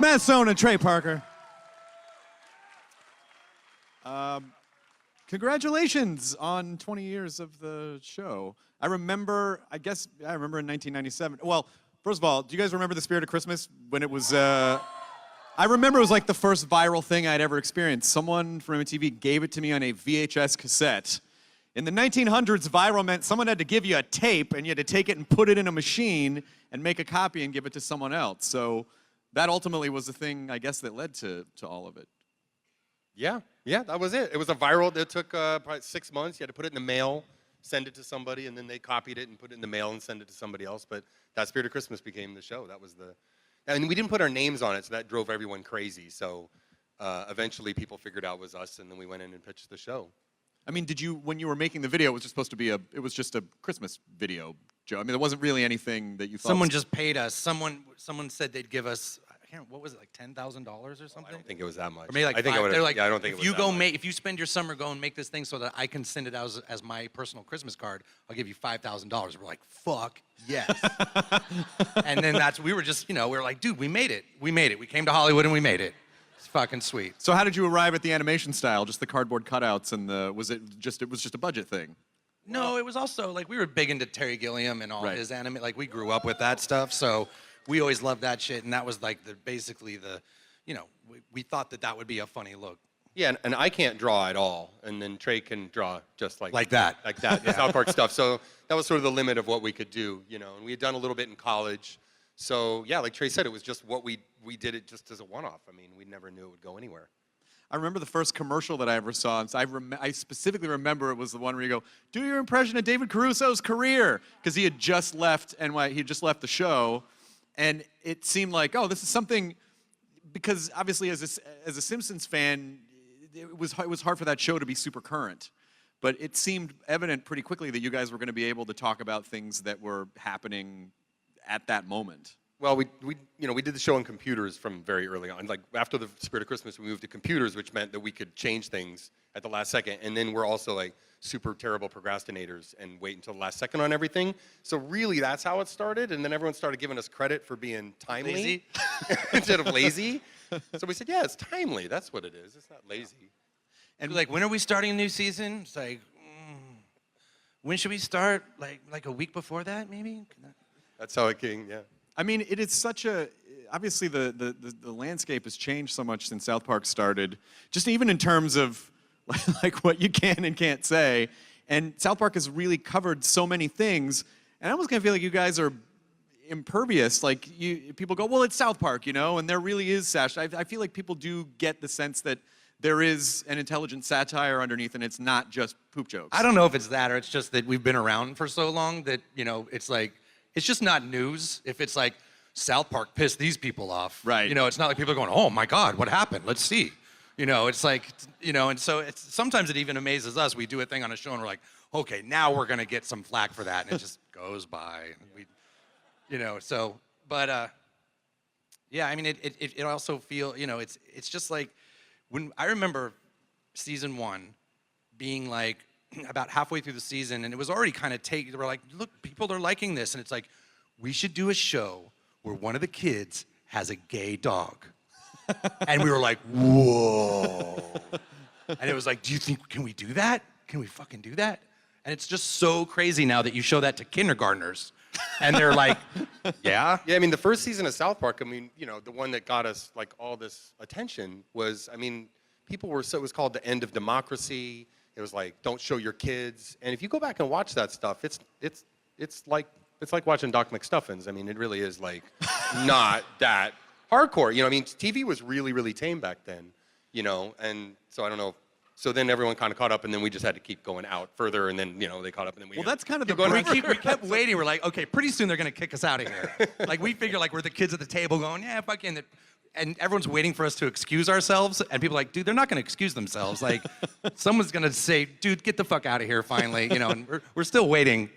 Matt Stone and Trey Parker. Congratulations on 20 years of the show. I remember in 1997. Well, first of all, do you guys remember the Spirit of Christmas when it was, I remember it was like the first viral thing I'd ever experienced. Someone from MTV gave it to me on a VHS cassette. In the 1900s, viral meant someone had to give you a tape and you had to take it and put it in a machine and make a copy and give it to someone else. So that ultimately was the thing, I guess, that led to all of it. Yeah, that was it. It was a viral that took probably 6 months. You had to put it in the mail, send it to somebody, and then they copied it and put it in the mail and send it to somebody else. But that Spirit of Christmas became the show. That was the, and we didn't put our names on it, so that drove everyone crazy. So eventually people figured out it was us, and then we went in and pitched the show. I mean, did you, when you were making the video, it was just supposed to be it was just a Christmas video, Joe? I mean, there wasn't really anything that you thought. Someone just paid us. Someone said they'd give us, what was it, like $10,000 or something? I don't think it was that much. Or maybe like I think five. They're like, yeah, I don't think it was that much. If you spend your summer, go and make this thing so that I can send it out as my personal Christmas card, I'll give you $5,000. We're like, fuck yes. And then we were just, we were like, dude, we made it. We made it. We came to Hollywood and we made it. It's fucking sweet. So how did you arrive at the animation style? Just the cardboard cutouts and it was just a budget thing? No, it was also like we were big into Terry Gilliam and all his anime. Like we grew up with that stuff, so we always loved that shit. And that was like basically we thought that would be a funny look. Yeah, and I can't draw at all, and then Trey can draw just like that. Like that, yeah. South Park stuff. So that was sort of the limit of what we could do, and we had done a little bit in college. So yeah, like Trey said, it was just what we did it just as a one-off. I mean, we never knew it would go anywhere. I remember the first commercial that I ever saw, and so I specifically remember it was the one where you go, do your impression of David Caruso's career, because he had just left he had just left the show, and it seemed like, oh, this is something, because obviously as a Simpsons fan, it was hard for that show to be super current, but it seemed evident pretty quickly that you guys were going to be able to talk about things that were happening at that moment. Well, we did the show on computers from very early on. Like after the Spirit of Christmas, we moved to computers, which meant that we could change things at the last second. And then we're also like super terrible procrastinators and wait until the last second on everything. So really, that's how it started. And then everyone started giving us credit for being timely lazy? instead of lazy. So we said, yeah, it's timely. That's what it is. It's not lazy. And like, when are we starting a new season? It's like, when should we start? Like a week before that, maybe? That's how it came. Yeah. I mean, it is such a, obviously the landscape has changed so much since South Park started, just even in terms of like what you can and can't say. And South Park has really covered so many things, and I almost kind of feel like you guys are impervious. Like people go, well, it's South Park, and there really is sash. I feel like people do get the sense that there is an intelligent satire underneath, and it's not just poop jokes. I don't know if it's that, or it's just that we've been around for so long that, it's like, it's just not news if it's like, South Park pissed these people off. Right. It's not like people are going, oh my God, what happened? Let's see. It's like, and so sometimes it even amazes us. We do a thing on a show and we're like, okay, now we're gonna get some flack for that. And it just goes by. And yeah, I mean, it also it's just like, when I remember season 1 being like, about halfway through the season, and it was already kind of they were like, look, people are liking this, and it's like, we should do a show where one of the kids has a gay dog. And we were like, whoa. And it was like, can we do that? Can we fucking do that? And it's just so crazy now that you show that to kindergartners, and they're like, yeah? Yeah, I mean, the first season of South Park, I mean, the one that got us like all this attention was, I mean, people were, so it was called The End of Democracy. It was like, don't show your kids. And if you go back and watch that stuff, it's like watching Doc McStuffins. I mean, it really is like not that hardcore. I mean, TV was really, really tame back then, and so I don't know. So then everyone kind of caught up, and then we just had to keep going out further, and then, they caught up, and then we... Well, that's kind of the... We kept waiting. We're like, okay, pretty soon they're going to kick us out of here. Like, we figure like we're the kids at the table going, yeah, fucking... And everyone's waiting for us to excuse ourselves, and people are like, dude, they're not going to excuse themselves. Like, someone's going to say, dude, get the fuck out of here finally, and we're still waiting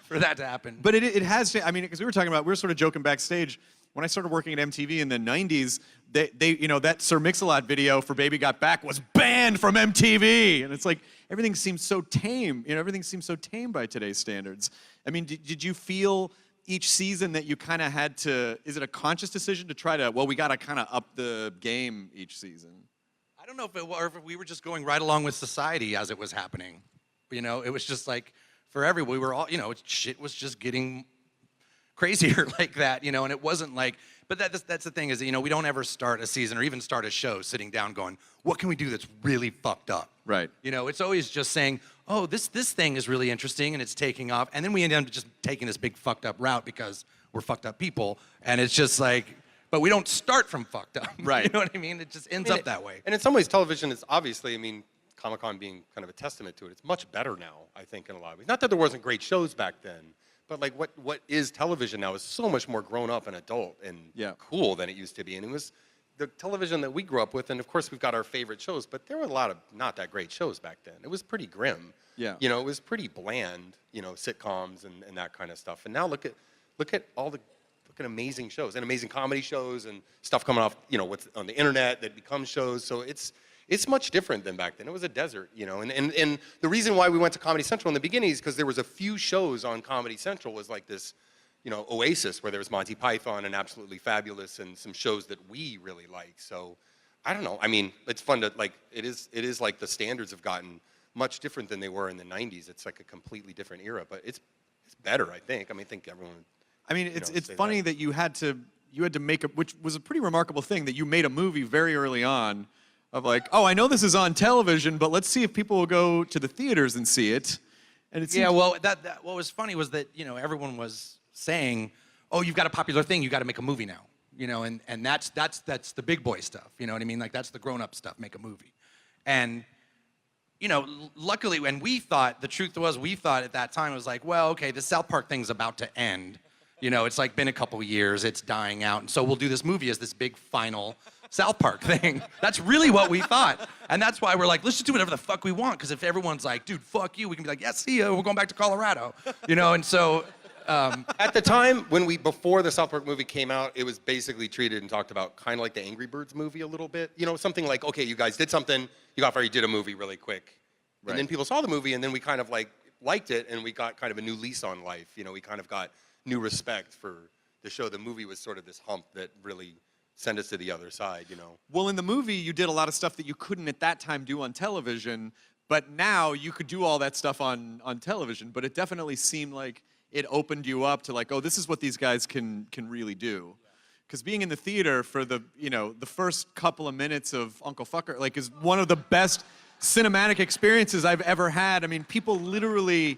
for that to happen. But it has, I mean, because we were sort of joking backstage, when I started working at MTV in the 90s, that Sir Mix-a-Lot video for Baby Got Back was banned from MTV. And it's like, everything seems so tame, everything seems so tame by today's standards. I mean, did you feel each season that you kind of had to, is it a conscious decision to try to, well, we got to kind of up the game each season? I don't know if it or if we were just going right along with society as it was happening. You know, it was just like for everyone, we were all, you know, shit was just getting crazier like that, you know, and it wasn't like, but that's the thing is, you know, we don't ever start a season or even start a show sitting down going, what can we do that's really fucked up? Right. You know, it's always just saying, oh, this thing is really interesting and it's taking off. And then we end up just taking this big fucked up route because we're fucked up people. And it's just like, but we don't start from fucked up. Right. You know what I mean? It just ends up that way. And in some ways, television is obviously, I mean, Comic-Con being kind of a testament to it. It's much better now, I think, in a lot of ways. Not that there wasn't great shows back then, but like what is television now is so much more grown up and adult and cool than it used to be. And it was the television that we grew up with, and of course we've got our favorite shows, but there were a lot of not that great shows back then. It was pretty grim. Yeah. You know, it was pretty bland, you know, sitcoms and that kind of stuff. And now look at all the amazing shows and amazing comedy shows and stuff coming off, you know, what's on the internet that becomes shows. So it's much different than back then. It was a desert, you know. And the reason why we went to Comedy Central in the beginning is because there was a few shows on Comedy Central was like this, you know, oasis where there was Monty Python and Absolutely Fabulous and some shows that we really like. So I don't know. I mean, it's fun to like. It is like the standards have gotten much different than they were in the '90s. It's like a completely different era, but it's better, I think. I mean, I think everyone. I mean, it's funny that you had to make a, which was a pretty remarkable thing, that you made a movie very early on of like, oh, I know this is on television, but let's see if people will go to the theaters and see it. And it yeah, well, that what was funny was that, you know, everyone was saying, oh, you've got a popular thing, you got to make a movie now, you know, and that's the big boy stuff, you know what I mean? Like that's the grown up stuff, make a movie. And you know, luckily, and we thought, the truth was, we thought at that time, it was like, well, okay, the South Park thing's about to end. You know, it's like been a couple years, it's dying out, and so we'll do this movie as this big final South Park thing. That's really what we thought. And that's why we're like, let's just do whatever the fuck we want, because if everyone's like, dude, fuck you, we can be like, yeah, see ya, we're going back to Colorado. You know, and so... At the time, before the South Park movie came out, it was basically treated and talked about kind of like the Angry Birds movie a little bit. You know, something like, okay, you guys did something, you got fired, you did a movie really quick. Right. And then people saw the movie, and then we kind of like liked it, and we got kind of a new lease on life. You know, we kind of got new respect for the show. The movie was sort of this hump that really sent us to the other side, you know. Well, in the movie, you did a lot of stuff that you couldn't at that time do on television, but now you could do all that stuff on television, but it definitely seemed like it opened you up to like, oh, this is what these guys can really do. Because being in the theater for the, you know, the first couple of minutes of Uncle Fucker, like, is one of the best cinematic experiences I've ever had. I mean, people literally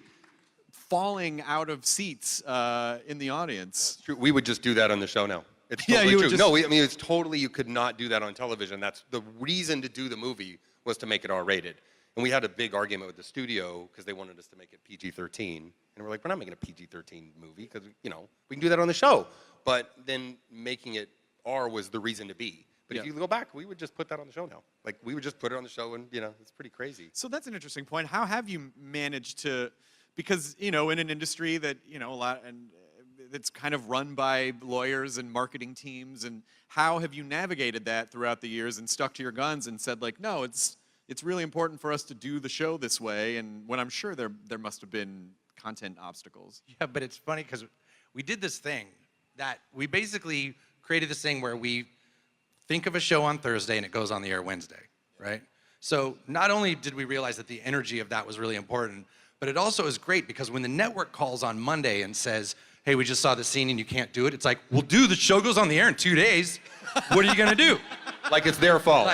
falling out of seats in the audience. True. We would just do that on the show now. It's Yeah, totally you would true. just- No, I mean, it's totally, you could not do that on television. That's the reason to do the movie was to make it R-rated. And we had a big argument with the studio because they wanted us to make it PG-13. And we're like, we're not making a PG-13 movie because, you know, we can do that on the show. But then making it R was the reason to be. But if you go back, we would just put that on the show now. Like, we would just put it on the show and, you know, it's pretty crazy. So that's an interesting point. How have you managed to, because, you know, in an industry that, you know, a lot, and it's kind of run by lawyers and marketing teams, and how have you navigated that throughout the years and stuck to your guns and said, like, no, it's really important for us to do the show this way, and when I'm sure there must have been content obstacles. Yeah, but it's funny because we did this thing that we basically created this thing where we think of a show on Thursday and it goes on the air Wednesday, right? So not only did we realize that the energy of that was really important, but it also is great because when the network calls on Monday and says, hey, we just saw the scene and you can't do it, it's like, well, dude, the show goes on the air in 2 days. What are you gonna do? Like it's their fault.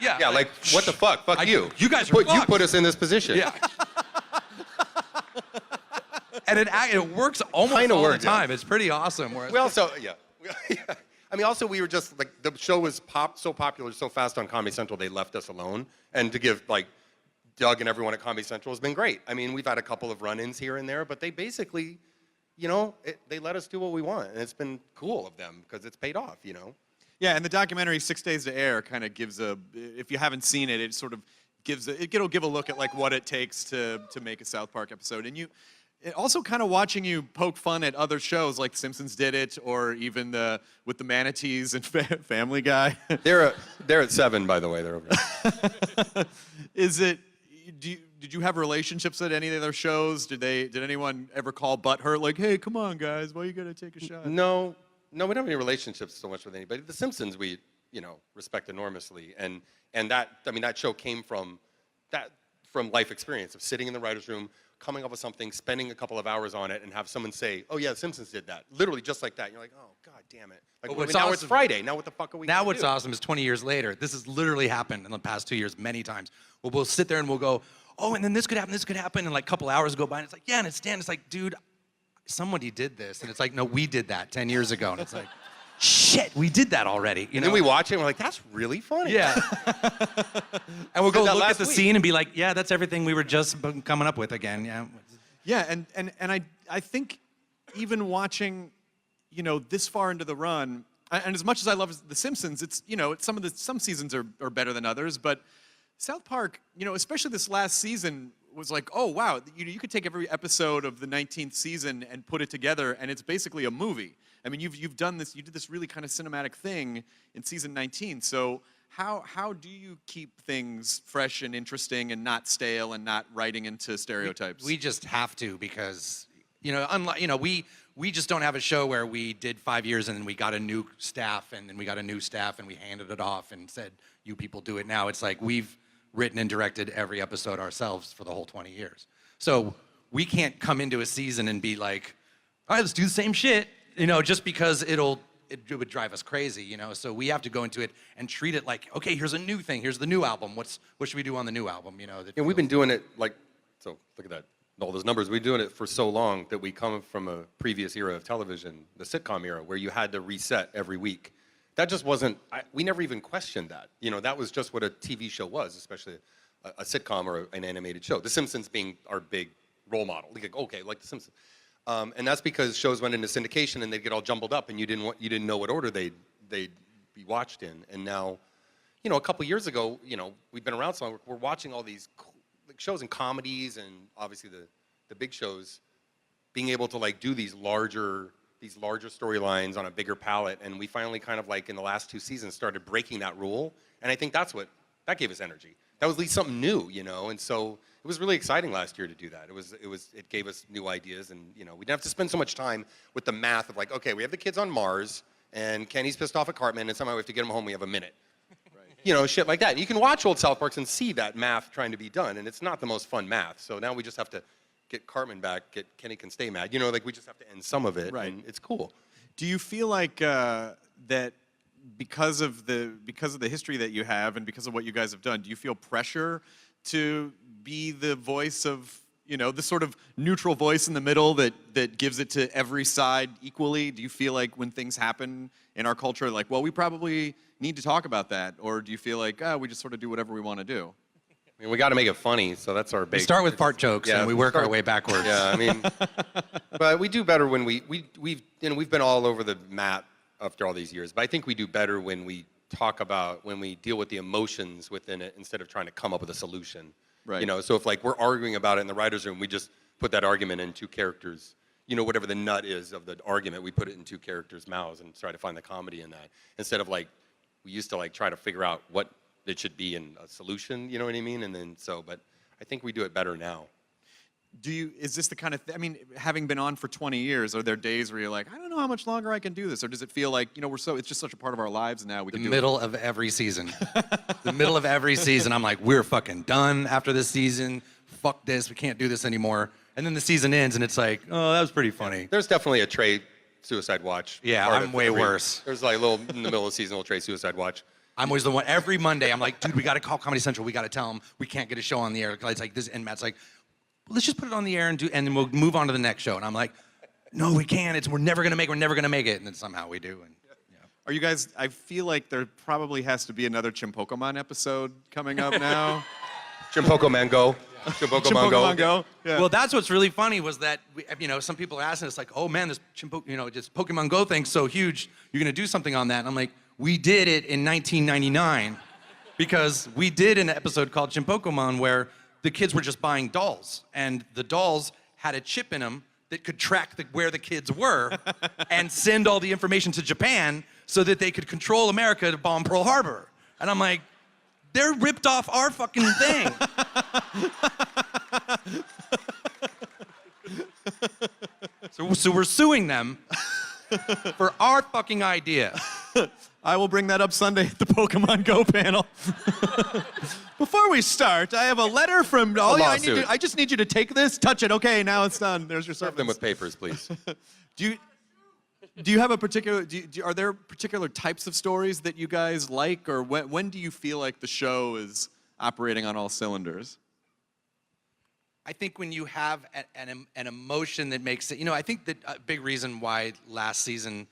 Yeah. Yeah, like what the fuck? Fuck you. You guys are You put us in this position. Yeah. And it works almost Kinda all worked, the time. It's pretty awesome. We also, I mean, also we were just, like, the show was so popular so fast on Comedy Central, they left us alone. And to give, like, Doug and everyone at Comedy Central has been great. I mean, we've had a couple of run-ins here and there, but they basically, you know, they let us do what we want. And it's been cool of them because it's paid off, you know? Yeah, and the documentary 6 Days to Air kind of gives a, if you haven't seen it, it sort of gives, it'll give a look at like what it takes to make a South Park episode. And it also kind of watching you poke fun at other shows like Simpsons did it, or even with the Manatees and Family Guy. They're They're at 7, by the way. They're over there. Is it, do did you have relationships at any of their shows? Did anyone ever call butthurt like, hey, come on guys, why you gotta take a shot? No, we don't have any relationships so much with anybody. The Simpsons we, respect enormously, and that, I mean, that show came from life experience of sitting in the writer's room, coming up with something, spending a couple of hours on it, and have someone say, oh yeah, The Simpsons did that. Literally just like that. You're like, oh, God damn it. Like, But now it's Friday. Now what the fuck are we Now gonna what's do? awesome is 20 years later, this has literally happened in the past 2 years many times. Well, we'll sit there and we'll go, oh, and then this could happen, and like a couple hours go by, and it's like, yeah, and it's Dan. It's like, dude, somebody did this. And it's like, no, we did that 10 years ago. And it's like, shit, we did that already. And then we watch it and we're like, that's really funny. Yeah. And we'll go that look at last the week. scene and be like, yeah, that's everything we were just coming up with again. Yeah. Yeah, and I think even watching, this far into the run, and as much as I love The Simpsons, it's, some seasons are better than others, but South Park, especially this last season, was like, oh wow, you could take every episode of the 19th season and put it together, and it's basically a movie. I mean, you've done this, you did this really kind of cinematic thing in season 19. So how do you keep things fresh and interesting and not stale and not writing into stereotypes? We just have to because, we just don't have a show where we did 5 years and then we got a new staff and then we got a new staff and we handed it off and said, you people do it now. It's like we've written and directed every episode ourselves for the whole 20 years. So we can't come into a season and be like, all right, let's do the same shit, just because it would drive us crazy, So we have to go into it and treat it like, okay, here's a new thing, here's the new album. What should we do on the new album, And we've been doing it so look at that, all those numbers. We've been doing it for so long that we come from a previous era of television, the sitcom era, where you had to reset every week. That just wasn't, we never even questioned that. That was just what a TV show was, especially a sitcom or an animated show. The Simpsons being our big role model. Like The Simpsons. And that's because shows went into syndication and they'd get all jumbled up and you didn't know what order they'd be watched in. And now, a couple years ago, we've been around so long, we're watching all these shows and comedies and obviously the big shows, being able to do these larger storylines on a bigger palette. And we finally kind of in the last 2 seasons started breaking that rule. And I think that gave us energy. That was at least something new, and so it was really exciting last year to do that. It gave us new ideas, and we didn't have to spend so much time with the math of okay, we have the kids on Mars, and Kenny's pissed off at Cartman, and somehow we have to get him home. We have a minute, right. Shit like that. And you can watch old South Parks and see that math trying to be done, and it's not the most fun math. So now we just have to get Cartman back, get Kenny can stay mad. We just have to end some of it, right. And it's cool. Do you feel like that? Because of the history that you have and because of what you guys have done, do you feel pressure to be the voice of, the sort of neutral voice in the middle that gives it to every side equally? Do you feel like when things happen in our culture, well, we probably need to talk about that? Or do you feel like, we just sort of do whatever we want to do? I mean, we got to make it funny, so that's our big... We start with fart jokes and we work our way backwards. Yeah, I mean, but we do better when we've been all over the map after all these years, but I think we do better when we deal with the emotions within it instead of trying to come up with a solution. Right. So if we're arguing about it in the writer's room, we just put that argument in 2 characters. Whatever the nut is of the argument, we put it in 2 characters' mouths and try to find the comedy in that. Instead of we used to try to figure out what it should be in a solution, you know what I mean? And then but I think we do it better now. Is this the kind of, having been on for 20 years, are there days where you're like, I don't know how much longer I can do this? Or does it feel like, it's just such a part of our lives now, we can do it? The middle of every season. The middle of every season, I'm like, we're fucking done after this season. Fuck this, we can't do this anymore. And then the season ends and it's like, oh, that was pretty funny. There's definitely a Trey suicide watch. Yeah, I'm way worse. There's a little, in the middle of the season, little Trey suicide watch. I'm always the one, every Monday, I'm like, dude, we gotta call Comedy Central, we gotta tell them we can't get a show on the air. It's like this, and Matt's like, let's just put it on the air and then we'll move on to the next show. And I'm like, no, we can't. We're never gonna make it. And then somehow we do. And Are you guys? I feel like there probably has to be another Chimpokomon episode coming up now. Chimpokomon Go. Chimpokomon Go. Yeah. Well, that's what's really funny was that some people are asking us oh man, this this Pokemon Go thing's so huge. You're gonna do something on that? And I'm like, we did it in 1999 because we did an episode called Chimpokomon where the kids were just buying dolls, and the dolls had a chip in them that could track where the kids were and send all the information to Japan so that they could control America to bomb Pearl Harbor. And I'm like, they're ripped off our fucking thing. So we're suing them for our fucking idea. I will bring that up Sunday at the Pokemon Go panel. Before we start, I have a letter from. I just need you to take this, touch it. Okay, now it's done. There's your Serve them with papers, please. Do you have a particular? Are there particular types of stories that you guys like, or when do you feel like the show is operating on all cylinders? I think when you have an emotion that makes it, I think that a big reason why last season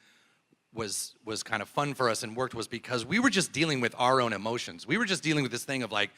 was kind of fun for us and worked was because we were just dealing with our own emotions. We were just dealing with this thing of like,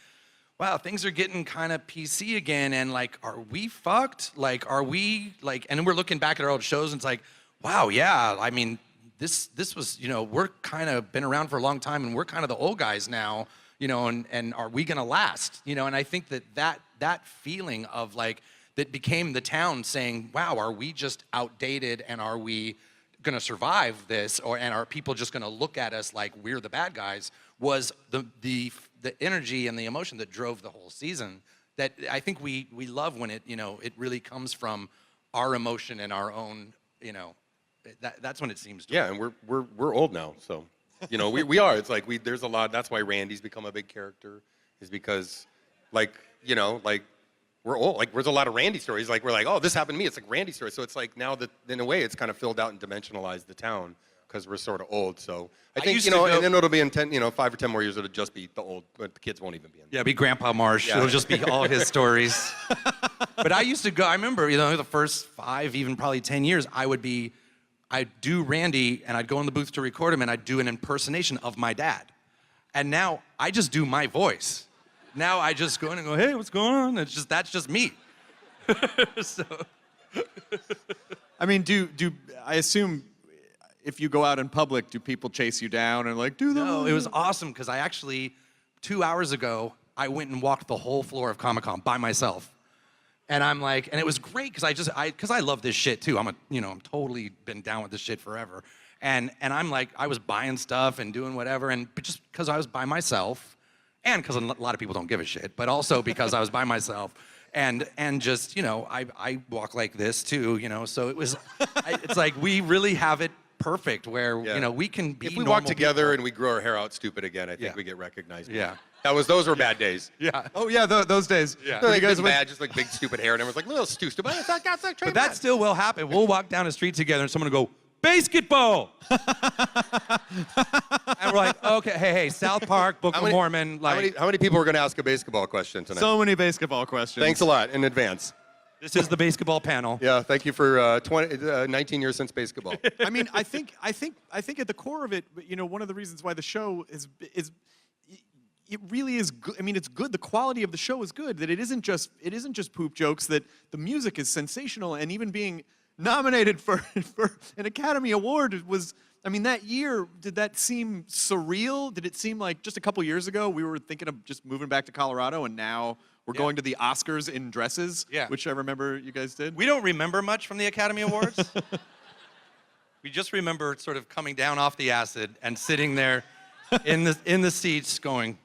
wow, things are getting kind of PC again, and like, are we fucked? Like, are we like? And then we're looking back at our old shows, and it's like, wow, yeah. I mean, this was, we're kind of been around for a long time, and we're kind of the old guys now, and are we gonna last? And I think that feeling of like that became the town saying, wow, are we just outdated, and are we gonna survive this, and are people just gonna look at us like we're the bad guys, was the energy and the emotion that drove the whole season, that I think we love when it it really comes from our emotion and our own, that's when it seems to Yeah, and we're old now, so we are. It's like there's a lot. That's why Randy's become a big character, is because like we're old. Like there's a lot of Randy stories. Like we're like, oh, this happened to me. It's like Randy story. So it's like now that in a way it's kind of filled out and dimensionalized the town because we're sort of old. So I think and then it'll be in 5 or 10 more years. It'll just be the old, but the kids won't even be in. Yeah, it'll be Grandpa Marsh. Yeah. It'll just be all his stories. But I used to go. I remember the first 5, even probably 10 years, I'd do Randy and I'd go in the booth to record him and I'd do an impersonation of my dad. And now I just do my voice. Now I just go in and go, hey, what's going on? That's just me. So. I mean, I assume if you go out in public, do people chase you down and like do the? No, it was awesome because I actually 2 hours ago I went and walked the whole floor of Comic-Con by myself. And I'm like, and it was great because I love this shit too. I'm totally been down with this shit forever. And I'm like, I was buying stuff and doing whatever, but just because I was by myself, and because a lot of people don't give a shit, but also because I was by myself, and just I walk like this too, so it was, it's like we really have it perfect where we can be. If we walk together and we grow our hair out stupid again, I think we get recognized. Yeah. Those were bad days. Yeah. Oh yeah, those days. Yeah. No, you guys bad, just like big stupid hair, and everyone's like, little stupid. But that still will happen. We'll walk down the street together, and someone will go, basketball. And we're like, okay, hey, South Park, Book of Mormon. Like, how many people are going to ask a basketball question tonight? So many basketball questions. Thanks a lot in advance. this is the basketball panel. Yeah, thank you for 19 years since basketball. I mean, I think at the core of it, one of the reasons why the show is it really is good. I mean, it's good. The quality of the show is good. That it isn't just poop jokes. That the music is sensational, and even being nominated for an Academy Award was. I mean, that year, did that seem surreal? Did it seem like just a couple years ago we were thinking of just moving back to Colorado, and now we're going to the Oscars in dresses? Yeah. Which I remember you guys did. We don't remember much from the Academy Awards. We just remember sort of coming down off the acid and sitting there in the seats going,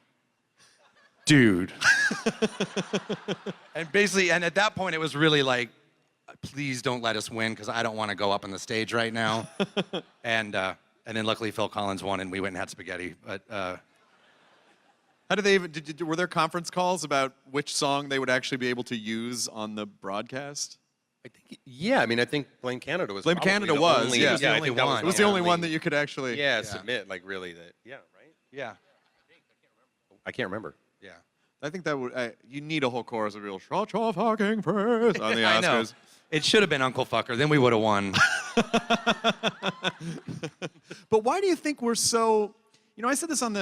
dude. And basically, and at that point it was really like, please don't let us win because I don't want to go up on the stage right now. And then luckily Phil Collins won and we went and had spaghetti. But how did they even? Were there conference calls about which song they would actually be able to use on the broadcast? I think, yeah, I mean, I think Blame Canada was. Blame Canada was, only, yeah. I think that was It was the only one that you could actually. Yeah, submit like really that. Yeah, right. yeah. I can't remember. Yeah. I think that would. You need a whole chorus of real "Shut your fucking face" on the Oscars. I know. It should have been Uncle Fucker. Then we would have won. But why do you think we're so? I said this on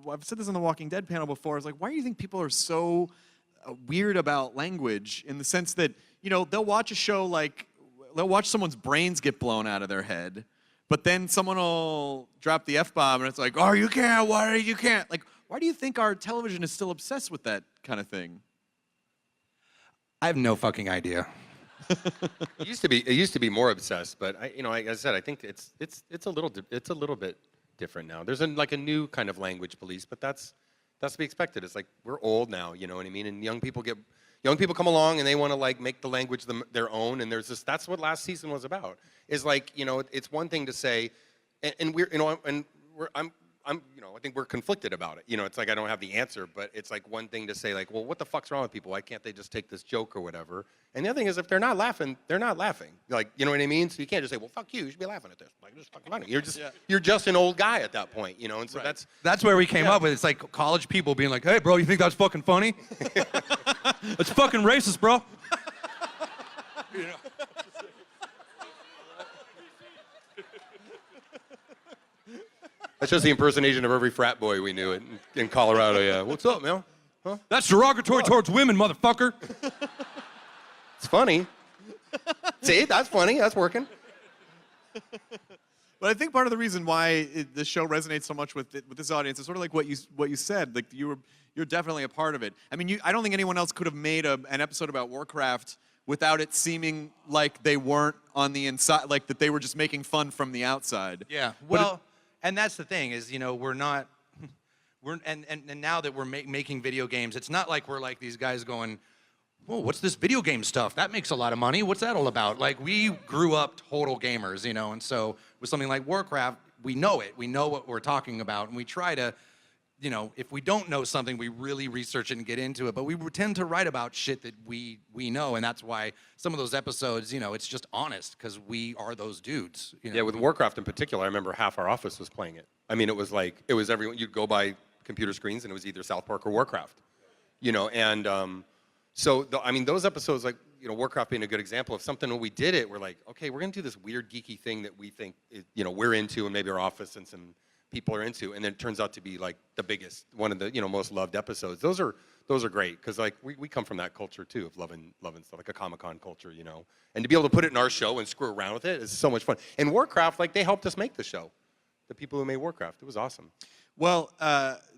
I've said this on the Walking Dead panel before. It's like, why do you think people are so weird about language in the sense that they'll watch a show like they'll watch someone's brains get blown out of their head, but then someone will drop the F-bomb and it's like, oh, you can't. Why you can't? Like, why do you think our television is still obsessed with that kind of thing? I have no fucking idea. It used to be more obsessed, but like I said, I think it's a little bit different now. There's like a new kind of language police, but that's That's to be expected. It's like we're old now, you know what I mean? And young people come along and they want to like make the language their own. And there's this. That's what last season was about. Is like, you know, it's one thing to say, and we're, you know, and we're I'm, you know, I think we're conflicted about it. You know, it's like I don't have the answer, but it's like one thing to say like, well, what the fuck's wrong with people? Why can't they just take this joke or whatever? And the other thing is, if they're not laughing, they're not laughing. Like, you know what I mean? So you can't just say, well, fuck you. You should be laughing at this. Like, this is fucking funny. You're just an old guy at that point, you know. And so that's where we came up with. It's like college people being like, hey, bro, you think that's fucking funny? It's fucking racist, bro. You know? That's just the impersonation of every frat boy we knew in Colorado. Yeah. What's up, man? Huh? That's derogatory towards women, motherfucker. It's funny. See, that's funny. That's working. But I think part of the reason why the show resonates so much with this audience is sort of like what you said. Like you're definitely a part of it. I mean, I don't think anyone else could have made an episode about Warcraft without it seeming like they weren't on the inside, like that they were just making fun from the outside. Yeah. Well, and that's the thing is, you know, and now that we're making video games, it's not like we're like these guys going, oh, what's this video game stuff? That makes a lot of money. What's that all about? Like, we grew up total gamers, you know, and so with something like Warcraft, we know it. We know what we're talking about, and we try to, you know, if we don't know something, we really research it and get into it. But we tend to write about shit that we know, and that's why some of those episodes, you know, it's just honest because we are those dudes. You know? Yeah, with Warcraft in particular, I remember half our office was playing it. I mean, it was everyone. You'd go by computer screens, and it was either South Park or Warcraft, you know. And I mean, those episodes, like, you know, Warcraft being a good example of something when we did it, we're like, okay, we're gonna do this weird geeky thing that we think, you know, we're into, and maybe our office and some people are into, and then it turns out to be like the biggest, one of the, you know, most loved episodes. Those are great because like we come from that culture too of loving stuff, like a Comic-Con culture, you know. And to be able to put it in our show and screw around with it is so much fun. And Warcraft, like, they helped us make the show. The people who made Warcraft, it was awesome. Well,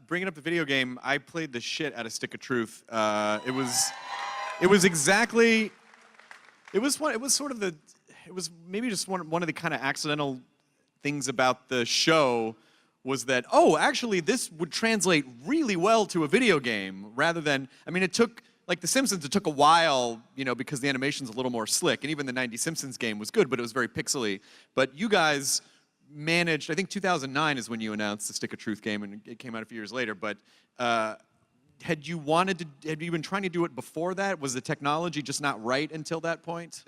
bringing up the video game, I played the shit out of Stick of Truth. It was maybe just one of the kind of accidental things about the show was that, oh, actually this would translate really well to a video game rather than, I mean, it took, like The Simpsons, it took a while, you know, because the animation's a little more slick, and even the 90s Simpsons game was good, but it was very pixely. But you guys managed, I think 2009 is when you announced the Stick of Truth game, and it came out a few years later, but had you been trying to do it before that? Was the technology just not right until that point?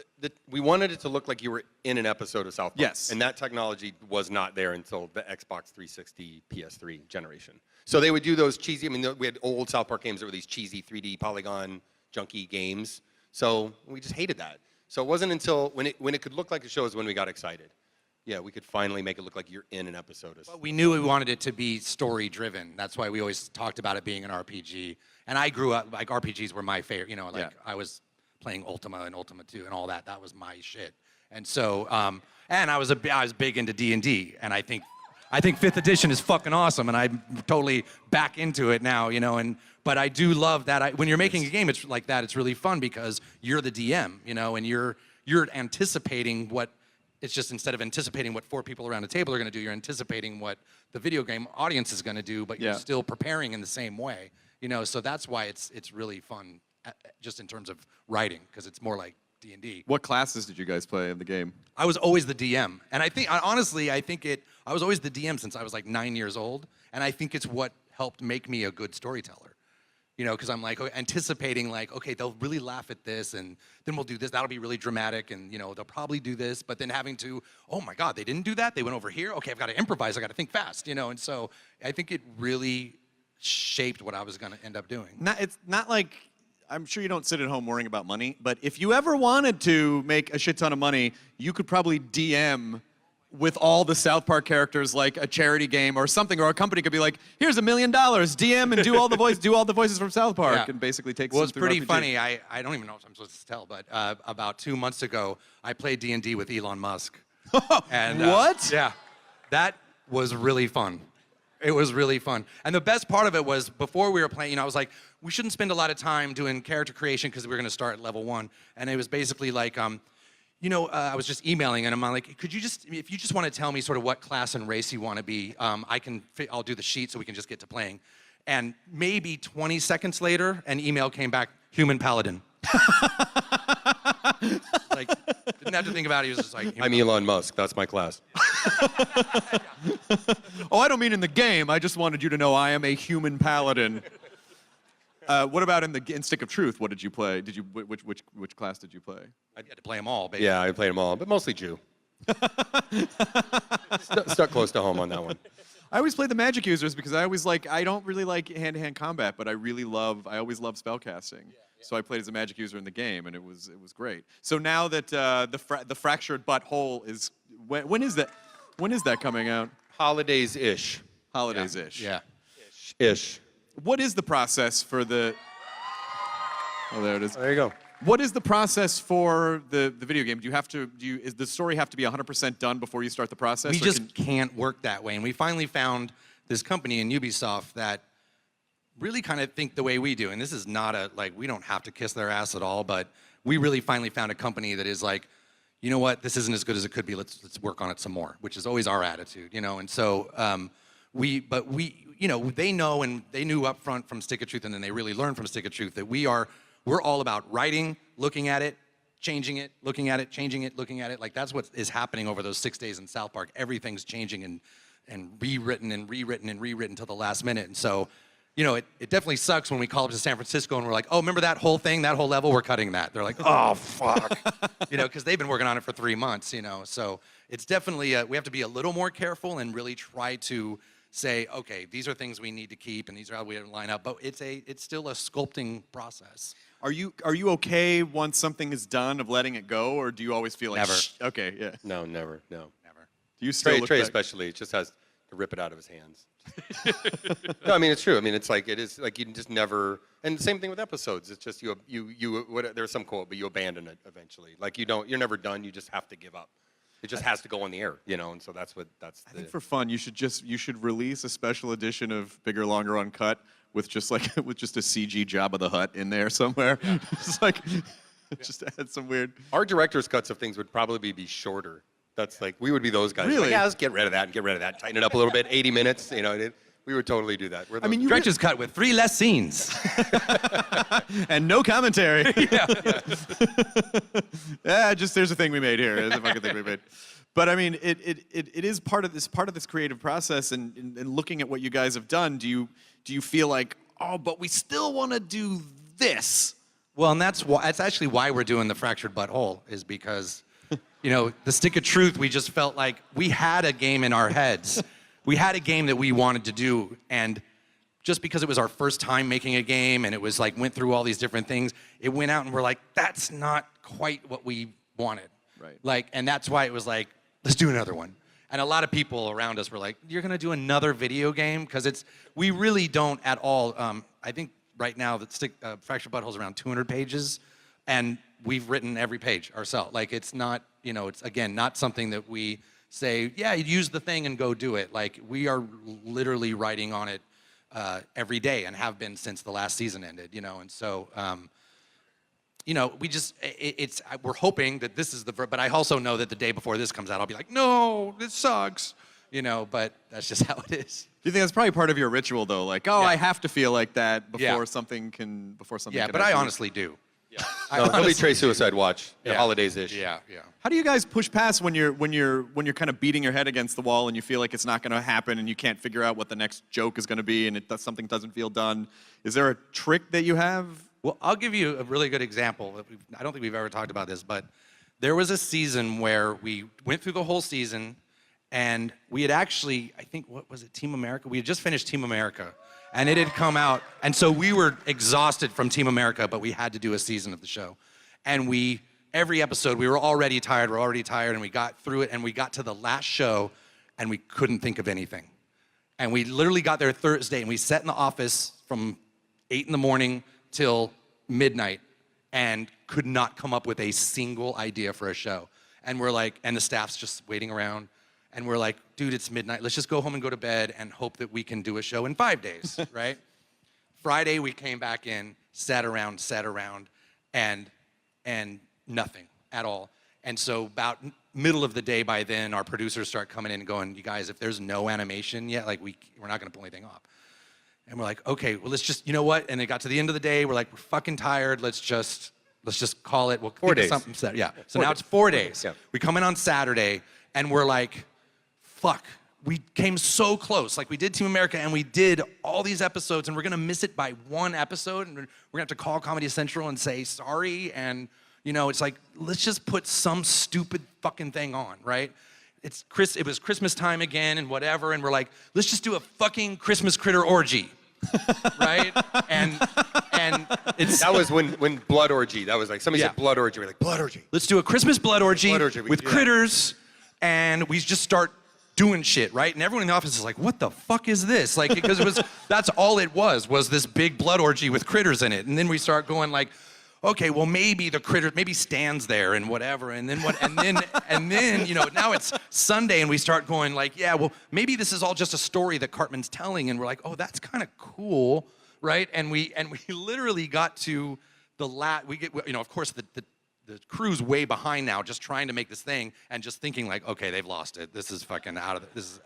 We wanted it to look like you were in an episode of South Park. Yes. And that technology was not there until the Xbox 360, PS3 generation. So they would do those cheesy, I mean, we had old South Park games that were these cheesy 3D polygon junky games. So we just hated that. So it wasn't until when it could look like a show is when we got excited. Yeah, we could finally make it look like you're in an episode. But we knew we wanted it to be story-driven. That's why we always talked about it being an RPG. And I grew up, like, RPGs were my favorite. You know, like, I was playing Ultima and Ultima 2 and all that. That was my shit. And so, and I was big into D&D. And I think 5th edition is fucking awesome. And I'm totally back into it now, you know. But I do love that. When you're making a game, it's like that. It's really fun because you're the DM, you know, and you're anticipating what. It's just instead of anticipating what 4 people around a table are going to do, you're anticipating what the video game audience is going to do, but you're still preparing in the same way. You know, so that's why it's really fun, just in terms of writing, because it's more like D&D. What classes did you guys play in the game? I was always the DM, and honestly, I was always the DM since I was like 9 years old, and I think it's what helped make me a good storyteller. You know, because I'm like anticipating, like, okay, they'll really laugh at this, and then we'll do this. That'll be really dramatic, and, you know, they'll probably do this. But then having to, oh my God, they didn't do that. They went over here. Okay, I've got to improvise. I got to think fast. You know, and so I think it really shaped what I was going to end up doing. It's not like, I'm sure you don't sit at home worrying about money, but if you ever wanted to make a shit ton of money, you could probably DM with all the South Park characters, like a charity game or something, or a company could be like, here's $1 million, DM and do all the voices from South Park, and basically take. Well, it's pretty funny. I don't even know if I'm supposed to tell, but about 2 months ago, I played D&D with Elon Musk. And, what? Yeah, that was really fun. It was really fun. And the best part of it was before we were playing, you know, I was like, we shouldn't spend a lot of time doing character creation because we were going to start at level 1. And it was basically like, you know, I was just emailing and I'm like, if you just want to tell me sort of what class and race you want to be, I'll do the sheet so we can just get to playing. And maybe 20 seconds later, an email came back, human paladin. Like, didn't have to think about it. He was just like, I'm Elon Musk. That's my class. Oh, I don't mean in the game. I just wanted you to know I am a human paladin. What about in Stick of Truth? What did you play? Which class did you play? I had to play them all, basically. Yeah, I played them all, but mostly Jew. Stuck close to home on that one. I always play the magic users because I don't really like hand-to-hand combat, but I always love spellcasting. So I played as a magic user in the game, and it was great. So now that the fractured butthole is, when is that coming out? Holidays-ish. Holidays-ish. Yeah. Ish. What is the process for the? Oh, there it is. There you go. What is the process for the video game? Is the story have to be 100% done before you start the process? We just can't work that way. And we finally found this company in Ubisoft that really kind of think the way we do. And this is not we don't have to kiss their ass at all, but we really finally found a company that is like, you know what, this isn't as good as it could be. Let's work on it some more, which is always our attitude, you know. And so they know, and they knew up front from Stick of Truth, and then they really learned from Stick of Truth that we're all about writing, looking at it, changing it, looking at it, changing it, looking at it. Like that's what is happening over those 6 days in South Park. Everything's changing and rewritten and rewritten and rewritten till the last minute. And so, you know, it definitely sucks when we call up to San Francisco and we're like, oh, remember that whole thing, that whole level, we're cutting that. They're like, oh, fuck. You know, because they've been working on it for 3 months, you know. So it's definitely, we have to be a little more careful and really try to say, okay, these are things we need to keep and these are how we line up. But it's still a sculpting process. Are you okay once something is done of letting it go, or do you always feel like Never. Okay, yeah. No, never, no. Never. Do you still Trey look back? especially just has to rip it out of his hands. No, I mean it's true. I mean it's like it is like you just never. And the same thing with episodes. It's just there's some quote, but you abandon it eventually. Like you're never done. You just have to give up. It just has to go on the air, you know. And so that's. I think for fun, you should release a special edition of Bigger, Longer, Uncut with just a CG Jabba the Hutt in there somewhere. Yeah. just add some weird. Our director's cuts of things would probably be shorter. That's like we would be those guys. Really? Like, yeah, let's get rid of that and get rid of that. Tighten it up a little bit. 80 minutes, you know. We would totally do that. I mean, Director's cut with 3 less scenes. and no commentary. Yeah. There's a thing we made here. There's a fucking thing we made. But I mean, it is part of this creative process, and looking at what you guys have done. Do you feel like, oh, but we still want to do this? Well, and that's actually why we're doing the fractured butthole, is because, you know, the Stick of Truth, we just felt like we had a game in our heads. We had a game that we wanted to do, and just because it was our first time making a game and it was like went through all these different things, it went out and we're like, that's not quite what we wanted. Right. Like, and that's why it was like, let's do another one. And a lot of people around us were like, you're gonna do another video game? Because we really don't at all. I think right now that Fractured Butthole is around 200 pages, and we've written every page ourselves. Like it's not, you know, it's again, not something that we say, yeah, use the thing and go do it. Like we are literally writing on it every day and have been since the last season ended, you know. And so, you know, we're hoping that this is but I also know that the day before this comes out, I'll be like, no, this sucks, you know, but that's just how it is. Do you think that's probably part of your ritual though? Like, oh, Yeah. I have to feel like that before Yeah. something can, Yeah, can but I actually- honestly do. Yeah. No, he'll be Trey Suicide Watch. Yeah. Holidays-ish. Yeah, yeah. How do you guys push past when you're kind of beating your head against the wall and you feel like it's not going to happen and you can't figure out what the next joke is going to be and something doesn't feel done? Is there a trick that you have? Well, I'll give you a really good example. I don't think we've ever talked about this, but there was a season where we went through the whole season, and we had actually, I think, what was it, Team America? We had just finished Team America, and it had come out. And so we were exhausted from Team America, but we had to do a season of the show. And every episode, we were already tired, and we got through it, and we got to the last show, and we couldn't think of anything. And we literally got there Thursday, and we sat in the office from 8 in the morning till midnight and could not come up with a single idea for a show. And we're like, and the staff's just waiting around, and we're like, dude, it's midnight. Let's just go home and go to bed and hope that we can do a show in 5 days, right? Friday, we came back in, sat around, and nothing at all. And so about middle of the day by then, our producers start coming in and going, you guys, if there's no animation yet, like we're not gonna pull anything off. And we're like, okay, well, let's just, you know what? And it got to the end of the day. We're like, we're fucking tired. Let's just call it. We'll 4 days. Something set. Yeah. So 4 now days. it's 4 days. Yeah. We come in on Saturday, and we're like, fuck. We came so close. Like, we did Team America, and we did all these episodes, and we're gonna miss it by one episode, and we're gonna have to call Comedy Central and say sorry. And you know, it's like, let's just put some stupid fucking thing on, right? It was Christmas time again, and whatever, and we're like, let's just do a fucking Christmas critter orgy. Right? And it's That was when blood orgy. That was like somebody Yeah. said blood orgy. We're like blood orgy. let's do a Christmas blood orgy, Blood orgy, we with can do that. critters, and we just start doing shit, right? And everyone in the office is like, what the fuck is this? Like, because that's all it was this big blood orgy with critters in it. And then we start going like, okay, well, maybe the critter, maybe Stan's there and whatever, and then what, and then, you know, now it's Sunday and we start going like, yeah, well, maybe this is all just a story that Cartman's telling, and we're like, oh, that's kind of cool, right? And we literally got to you know, of course, the crew's way behind now, just trying to make this thing, and just thinking like, okay, they've lost it. This is fucking out of it.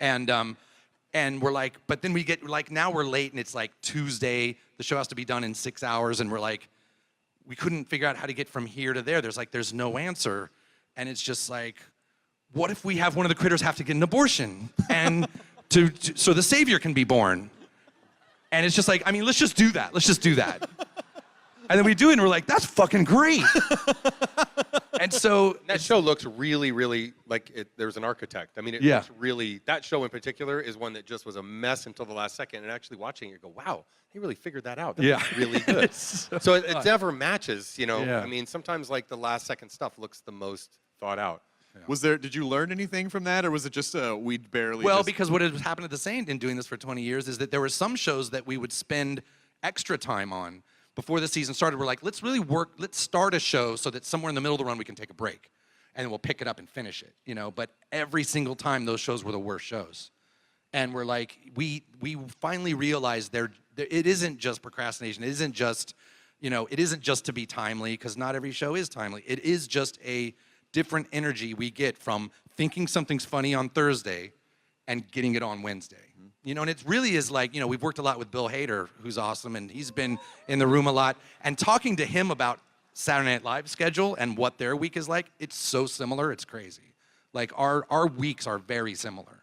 And we're like, but then we get like, now we're late, and it's like Tuesday. The show has to be done in 6 hours, and we're like, we couldn't figure out how to get from here to there. There's no answer. And it's just like, what if we have one of the critters have to get an abortion and so the savior can be born? And it's just like, I mean, let's just do that. Let's just do that. And then we do it, and we're like, that's fucking great. And so That show looks really, really like there's an architect. I mean, it Yeah. looks really, that show in particular is one that just was a mess until the last second. And actually watching it, you go, wow, they really figured that out. That Yeah. was really good. It's So it never matches, you know. Yeah. I mean, sometimes like the last second stuff looks the most thought out. Did you learn anything from that, or was it just we'd barely? Well, because what has happened at the same in doing this for 20 years is that there were some shows that we would spend extra time on before the season started. We're like, let's start a show so that somewhere in the middle of the run we can take a break, and then we'll pick it up and finish it, you know. But every single time those shows were the worst shows. And we're like, we finally realized it isn't just procrastination. It isn't just, you know, it isn't just to be timely, because not every show is timely. It is just a different energy we get from thinking something's funny on Thursday and getting it on Wednesday. You know, and it really is like, you know, we've worked a lot with Bill Hader, who's awesome, and he's been in the room a lot. And talking to him about Saturday Night Live schedule and what their week is like, it's so similar, it's crazy. Like, our weeks are very similar,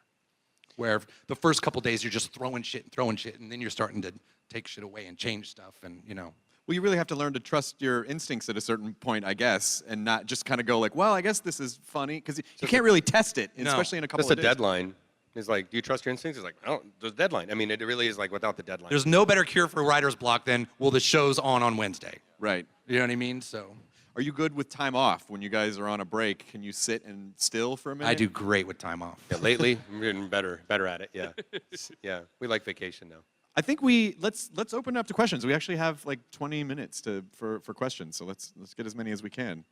where the first couple days you're just throwing shit, and then you're starting to take shit away and change stuff, and, you know. Well, you really have to learn to trust your instincts at a certain point, I guess, and not just kind of go like, well, I guess this is funny, because you can't really test it, No. especially in a couple Just of a days. deadline. It's like, do you trust your instincts? It's like, I don't, there's a deadline. I mean, it really is like without the deadline. There's no better cure for writer's block than, well, the show's on Wednesday. Right. You know what I mean? So Are you good with time off when you guys are on a break? Can you sit and still for a minute? I do great with time off. Yeah, lately, I'm getting better at it, yeah. Yeah, we like vacation now. I think let's open it up to questions. We actually have like 20 minutes for questions, so let's get as many as we can.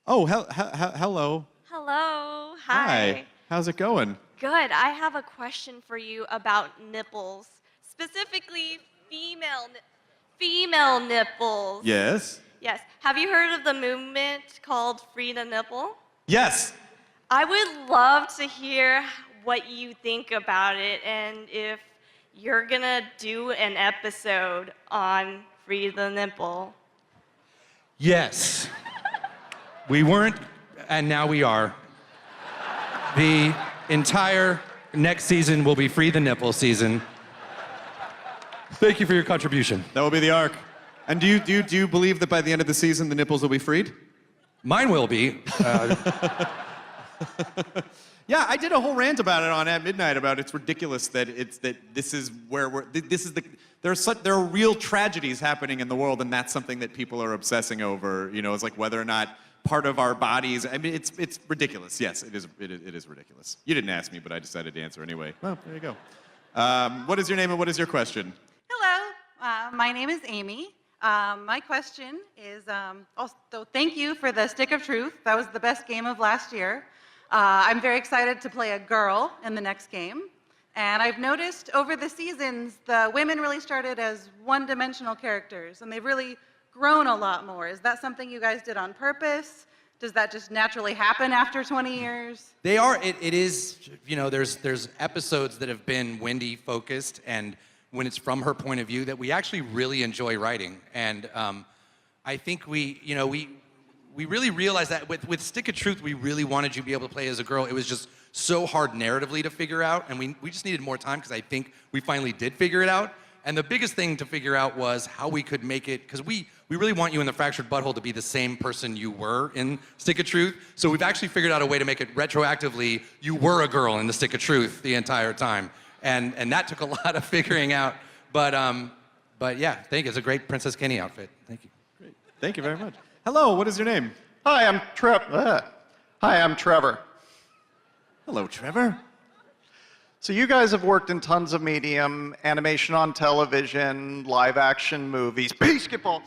Oh, hello. Hello. Hi. How's it going? Good. I have a question for you about nipples, specifically female nipples. Yes. Yes. Have you heard of the movement called Free the Nipple? Yes. I would love to hear what you think about it, and if you're gonna do an episode on Free the Nipple. Yes. We weren't, and now we are. The entire next season will be Free the Nipple season. Thank you for your contribution. That will be the arc. And do you believe that by the end of the season the nipples will be freed? Mine will be. Yeah, I did a whole rant about it on At Midnight about it's ridiculous that this is where there are real tragedies happening in the world, and that's something that people are obsessing over. You know, it's like whether or not part of our bodies. I mean, it's ridiculous. Yes, it is ridiculous. You didn't ask me, but I decided to answer anyway. Well, there you go. What is your name and what is your question? Hello, my name is Amy. My question is, also thank you for the Stick of Truth. That was the best game of last year. I'm very excited to play a girl in the next game. And I've noticed over the seasons, the women really started as one-dimensional characters, and they've really grown a lot more. Is that something you guys did on purpose? Does that just naturally happen after 20 years? They are. It is. You know, there's episodes that have been Wendy focused, and when it's from her point of view, that we actually really enjoy writing. And I think we really realized that with Stick of Truth, we really wanted you to be able to play as a girl. It was just so hard narratively to figure out, and we just needed more time because I think we finally did figure it out. And the biggest thing to figure out was how we could make it, because we really want you in the Fractured Butthole to be the same person you were in Stick of Truth. So we've actually figured out a way to make it retroactively, you were a girl in the Stick of Truth the entire time. And that took a lot of figuring out. But yeah, thank you. It's a great Princess Kenny outfit. Thank you. Great. Thank you very much. Hello, what is your name? Hi, I'm Trevor. Hello, Trevor. So you guys have worked in tons of medium, animation on television, live action movies, basketball,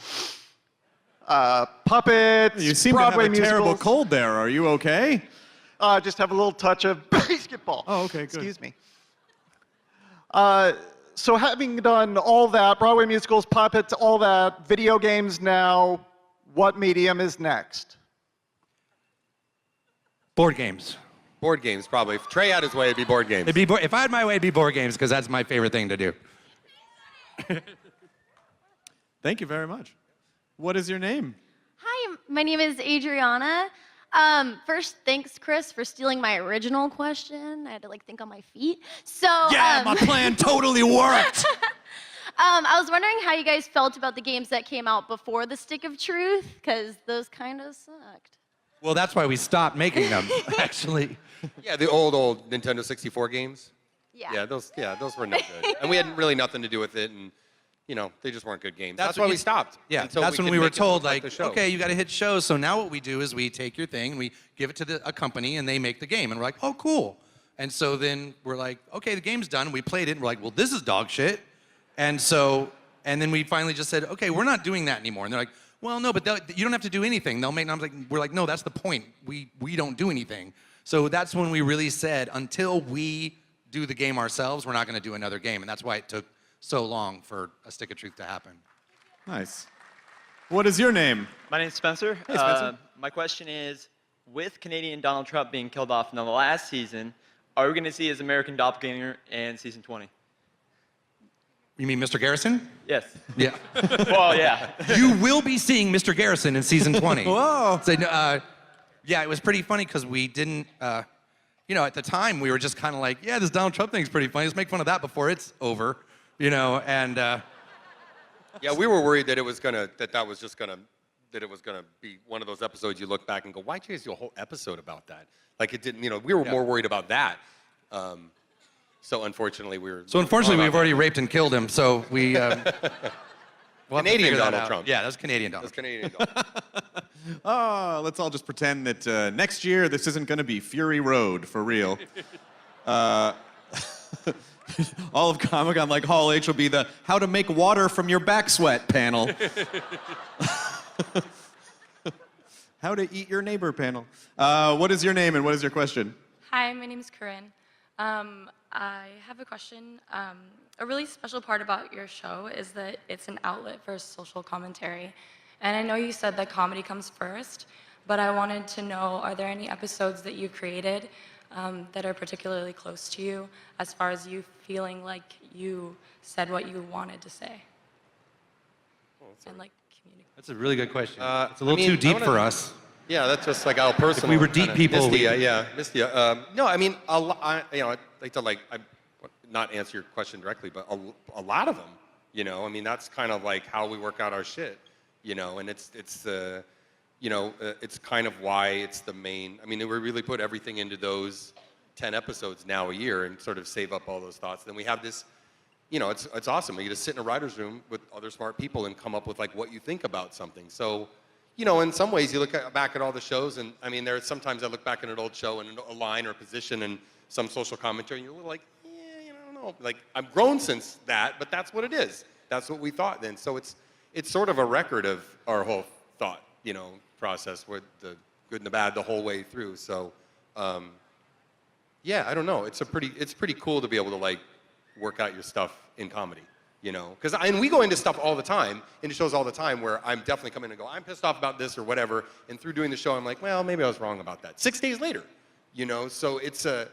puppets, You seem Broadway to have a terrible musicals. cold there. Are you okay? Just have a little touch of basketball. Oh, okay, good. Excuse me. So having done all that, Broadway musicals, puppets, all that, video games now, what medium is next? Board games. Board games, probably. If Trey had his way, it'd be board games. If I had my way, it'd be board games, because that's my favorite thing to do. Thank you very much. What is your name? Hi, my name is Adriana. First, thanks, Chris, for stealing my original question. I had to think on my feet. So My plan totally worked. I was wondering how you guys felt about the games that came out before the Stick of Truth, because those kind of sucked. Well, that's why we stopped making them, actually. Yeah, the old Nintendo 64 games. Yeah. Yeah, those were no good. And we had really nothing to do with it, and they just weren't good games. That's what why we you- stopped. Yeah, until that's when could we were make it told, look like the show. okay, you got to hit shows. So now what we do is we take your thing and we give it to a company and they make the game. And we're like, oh, cool. And so then we're like, okay, the game's done. We played it and we're like, well, this is dog shit. And then we finally just said, okay, we're not doing that anymore. And they're like, well, no, but you don't have to do anything. They'll make, and we're like, no, that's the point. We don't do anything. So that's when we really said, until we do the game ourselves, we're not going to do another game. And that's why it took so long for a Stick of Truth to happen. Nice. What is your name? My name's Spencer. Hey, Spencer. My question is, with Canadian Donald Trump being killed off in the last season, are we going to see his American doppelganger in season 20? You mean Mr. Garrison? Yes. Yeah. Well, yeah. You will be seeing Mr. Garrison in season 20. Whoa. So, yeah, it was pretty funny because we didn't, at the time we were just kind of like, yeah, this Donald Trump thing's pretty funny. Let's make fun of that before it's over, and. Yeah, we were worried that it was gonna be one of those episodes you look back and go, why'd you guys do a whole episode about that? Like it didn't, we were more worried about that. So unfortunately, we've already raped and killed him, so we. We'll have to Canadian figure that Donald out. Trump. Yeah, that's Canadian Donald. That's Canadian Donald. Oh, let's all just pretend that next year this isn't going to be Fury Road for real. All of Comic-Con, like Hall H, will be the how to make water from your back sweat panel. How to eat your neighbor panel. What is your name and what is your question? Hi, my name is Corinne. I have a question. A really special part about your show is that it's an outlet for social commentary. And I know you said that comedy comes first, but I wanted to know, are there any episodes that you created that are particularly close to you as far as you feeling like you said what you wanted to say? And communicate. That's a really good question. It's a I little mean, too deep I wanna- for us. Yeah, that's just like our personal. we were deep kinda people, missed you, we- yeah, missed you. No, I mean, I'd like to not answer your question directly, but a lot of them. I mean, that's kind of like how we work out our shit. And it's kind of why it's the main. I mean, we really put everything into those 10 episodes now a year and sort of save up all those thoughts. Then we have this. It's awesome. You just sit in a writer's room with other smart people and come up with what you think about something. So. In some ways, you look back at all the shows, and I mean, sometimes I look back at an old show and a line or a position and some social commentary, and you're a little like, yeah, I don't know. Like, I've grown since that, but that's what it is. That's what we thought then. So it's sort of a record of our whole thought, process with the good and the bad the whole way through. So, yeah, I don't know. It's pretty cool to be able to work out your stuff in comedy. you know? And we go into stuff all the time, into shows all the time where I'm definitely coming and go, I'm pissed off about this or whatever, and through doing the show, I'm like, well, maybe I was wrong about that. 6 days later, you know? So it's a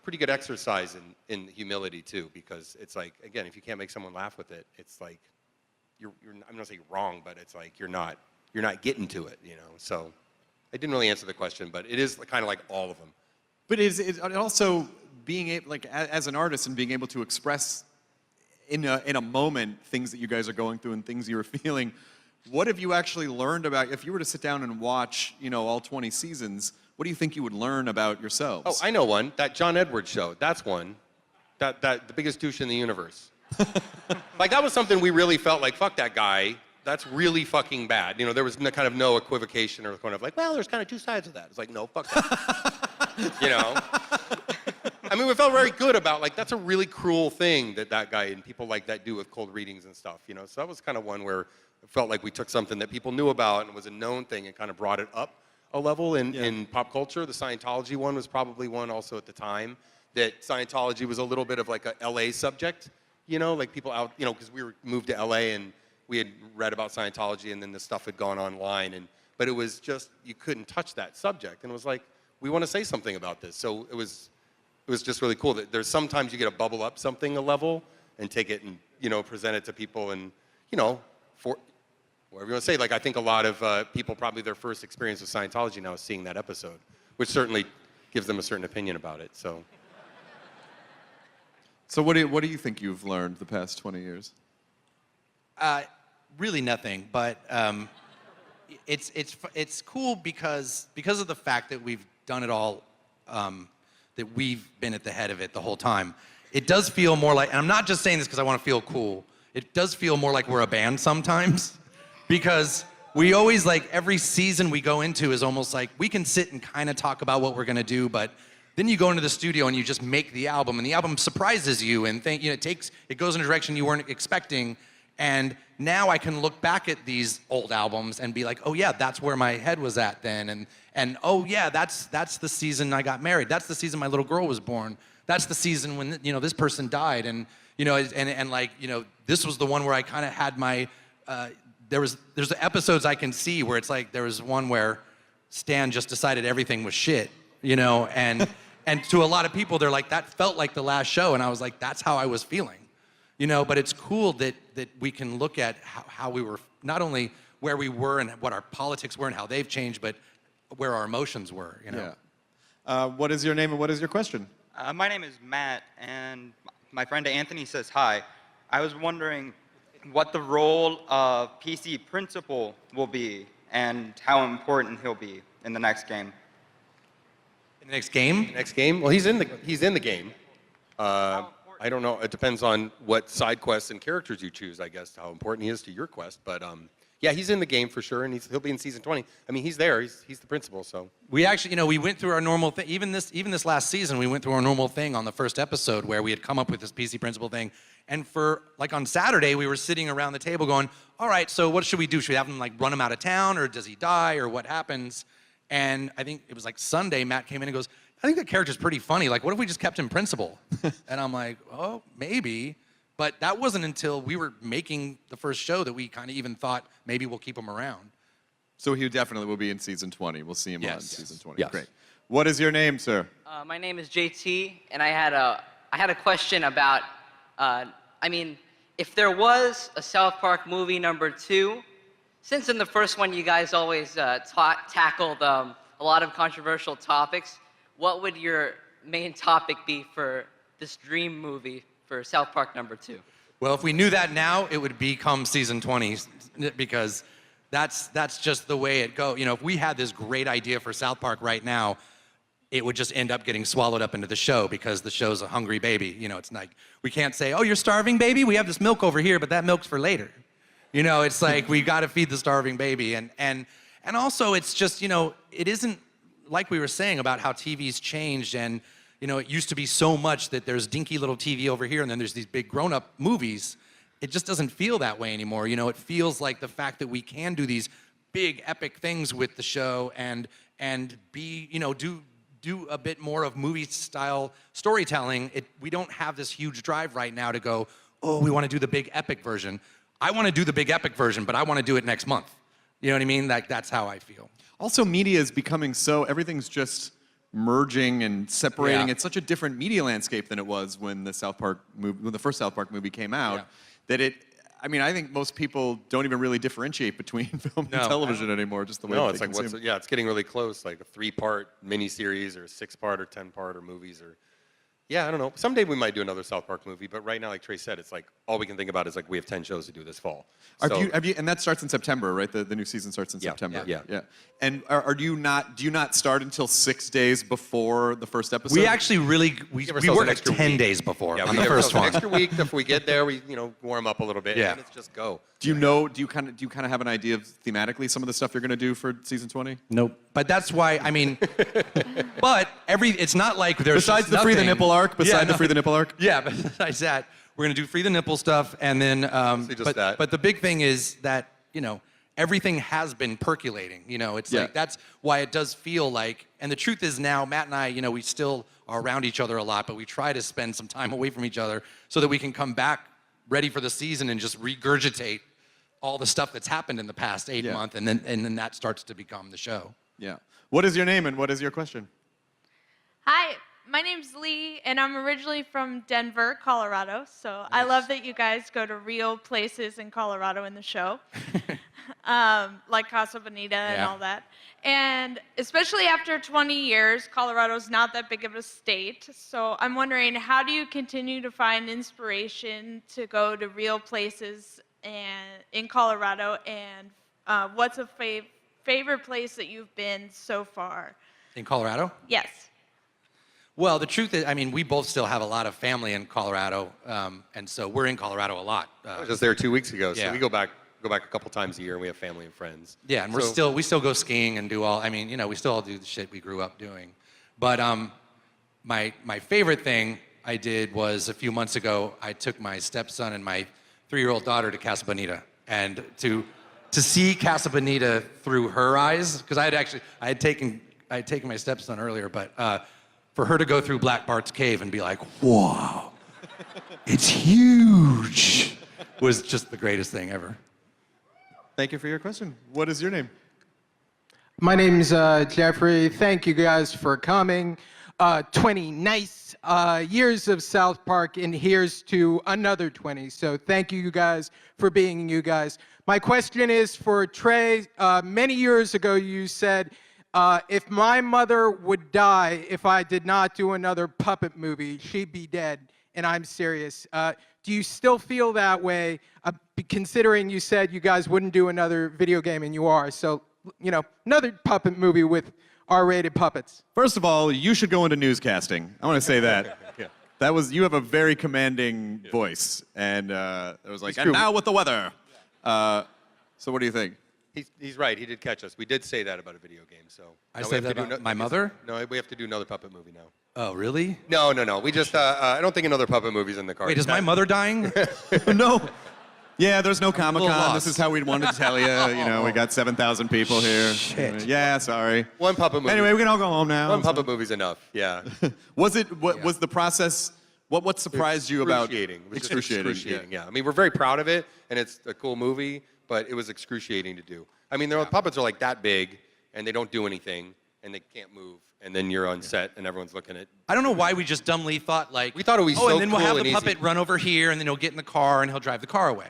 pretty good exercise in humility too, because it's like, again, if you can't make someone laugh with it, it's like, I'm not gonna say you're wrong, but it's like you're not getting to it, you know? So I didn't really answer the question, but it is kind of like all of them. But is it also being able, like, as an artist and being able to express in a moment things that you guys are going through and things you were feeling, what have you actually learned about, if you were to sit down and watch, you know, all 20 seasons, what do you think you would learn about yourselves? Oh, I know one. That John Edwards show. That's one. That the biggest douche in the universe. Like, that was something we really felt like, fuck that guy. That's really fucking bad. You know, there was kind of no equivocation or kind of like, well, there's kind of two sides of that. It's like, no, fuck that. You know? I mean, we felt very good about, like, that's a really cruel thing that guy and people like that do with cold readings and stuff, you know? So that was kind of one where it felt like we took something that people knew about and was a known thing and kind of brought it up a level in pop culture. The Scientology one was probably one also at the time, that Scientology was a little bit of like a LA subject, you know, like people out, you know, because we were moved to LA and we had read about Scientology and then the stuff had gone online, but it was just, you couldn't touch that subject. And it was like, we want to say something about this. So it was just really cool that there's sometimes you get to bubble up something a level and take it and, you know, present it to people and, you know, for whatever you want to say. Like, I think a lot of people, probably their first experience with Scientology now is seeing that episode, which certainly gives them a certain opinion about it, so. So what do you think you've learned the past 20 years? Really nothing, but it's cool because of the fact that we've done it all, that we've been at the head of it the whole time. It does feel more like, and I'm not just saying this because I want to feel cool, it does feel more like we're a band sometimes, because we always, like, every season we go into is almost like we can sit and kind of talk about what we're gonna do, but then you go into the studio and you just make the album, and the album surprises you and think, you know, it goes in a direction you weren't expecting. And now I can look back at these old albums and be like, oh yeah, that's where my head was at then, and oh yeah, that's the season I got married. That's the season my little girl was born. That's the season when, you know, this person died, and, you know, and like, you know, this was the one where I kind of had my, there's episodes I can see where it's like, there was one where Stan just decided everything was shit, you know, and to a lot of people, they're like, that felt like the last show, and I was like, that's how I was feeling. You know, but it's cool that we can look at how we were, not only where we were and what our politics were and how they've changed, but where our emotions were, you know? Yeah. What is your name and what is your question? My name is Matt, and my friend Anthony says hi. I was wondering what the role of PC Principal will be and how important he'll be in the next game. In the next game? Next game? Well, he's in the game. I don't know. It depends on what side quests and characters you choose, I guess, how important he is to your quest. But yeah, he's in the game for sure, and he'll be in season 20. I mean, he's there. He's the principal. So we actually, you know, we went through our normal thing. Even this last season, we went through our normal thing on the first episode where we had come up with this PC principal thing. And for, like, on Saturday, we were sitting around the table going, all right, so what should we do? Should we have him, like, run him out of town, or does he die, or what happens? And I think it was like Sunday, Matt came in and goes, I think that character's pretty funny. Like, what if we just kept him principal? And I'm like, oh, maybe. But that wasn't until we were making the first show that we kind of even thought maybe we'll keep him around. So he definitely will be in season 20. We'll see him on season 20. Yes. Great. What is your name, sir? My name is JT, and I had a question about, I mean, if there was a South Park movie #2, since in the first one you guys always tackled a lot of controversial topics, what would your main topic be for this dream movie for South Park #2? Well, if we knew that now, it would become season 20, because that's just the way it goes. You know, if we had this great idea for South Park right now, it would just end up getting swallowed up into the show, because the show's a hungry baby. You know, it's like, we can't say, oh, you're starving, baby? We have this milk over here, but that milk's for later. You know, it's like, we got to feed the starving baby. And also, it's just, you know, it isn't like we were saying about how TV's changed, and, you know, it used to be so much that there's dinky little TV over here and then there's these big grown-up movies. It just doesn't feel that way anymore. You know, it feels like the fact that we can do these big epic things with the show and be, you know, do a bit more of movie-style storytelling. We don't have this huge drive right now to go, oh, we want to do the big epic version. I want to do the big epic version, but I want to do it next month. You know what I mean? That's how I feel. Also, media is becoming everything's just merging and separating. Yeah. It's such a different media landscape than it was when the first South Park movie came out, that I think most people don't even really differentiate between film and television anymore, just the way it's like, it's getting really close, like a 3-part miniseries or a 6-part or 10-part or movies or, I don't know. Someday we might do another South Park movie, but right now, like Trey said, it's like all we can think about is like we have 10 shows to do this fall. And that starts in September, right? The new season starts in September. Yeah. And do you not start until 6 days before the first episode? We actually we work 10 days before on the first one. An extra week. If we get there, we warm up a little bit. And let's just go. Do you kind of have an idea of thematically some of the stuff you're going to do for season 20? Nope. But that's why but it's not like there's besides the Free the Nipple arc. The Free the Nipple arc. Yeah. Besides that, we're going to do Free the Nipple stuff, and then but the big thing is that everything has been percolating. It's like that's why it does feel like. And the truth is now, Matt and I, we still are around each other a lot, but we try to spend some time away from each other so that we can come back ready for the season and just regurgitate all the stuff that's happened in the past 8 months, and then that starts to become the show. Yeah. What is your name and what is your question? Hi, my name's Lee, and I'm originally from Denver, Colorado. So nice. I love that you guys go to real places in Colorado in the show, like Casa Bonita and all that. And especially after 20 years, Colorado's not that big of a state. So I'm wondering, how do you continue to find inspiration to go to real places in Colorado, and what's a favorite place that you've been so far? In Colorado? Yes. Well, the truth is, we both still have a lot of family in Colorado, and so we're in Colorado a lot. I was just there 2 weeks ago, so we go back a couple times a year, and we have family and friends. Yeah, and we still go skiing and do all. We still all do the shit we grew up doing. But my favorite thing I did was a few months ago. I took my stepson and my 3-year-old daughter to Casa Bonita, and to see Casa Bonita through her eyes, because I had taken my stepson earlier, but for her to go through Black Bart's cave and be like, "Wow, it's huge," was just the greatest thing ever. Thank you for your question. What is your name? My name's Jeffrey. Thank you guys for coming. 20 nice years of South Park, and here's to another 20. So thank you guys for being you guys. My question is for Trey. Many years ago, you said, if my mother would die if I did not do another puppet movie, she'd be dead, and I'm serious. Do you still feel that way, considering you said you guys wouldn't do another video game, and you are? So, another puppet movie with R-rated puppets. First of all, you should go into newscasting. I want to say that. You have a very commanding voice, and it was like, and now with the weather. So what do you think? He's right. He did catch us. We did say that about a video game. So I said that about my mother? No, we have to do another puppet movie now. Oh, really? No. We just I don't think another puppet movie's in the cards. Wait, is my mother dying? No. Yeah, there's no Comic-Con. This is how we wanted to tell you. We got 7,000 people here. Shit. Yeah, sorry. One puppet movie. Anyway, we can all go home now. One puppet movie's enough. Yeah. Was the process? What surprised you about? Excruciating. Yeah. We're very proud of it, and it's a cool movie, but it was excruciating to do. The puppets are like that big, and they don't do anything, and they can't move. And then you're on set, and everyone's looking at. I don't know why we just dumbly thought we thought it was so and then cool we'll have and the puppet run over here, and then he'll get in the car, and he'll drive the car away.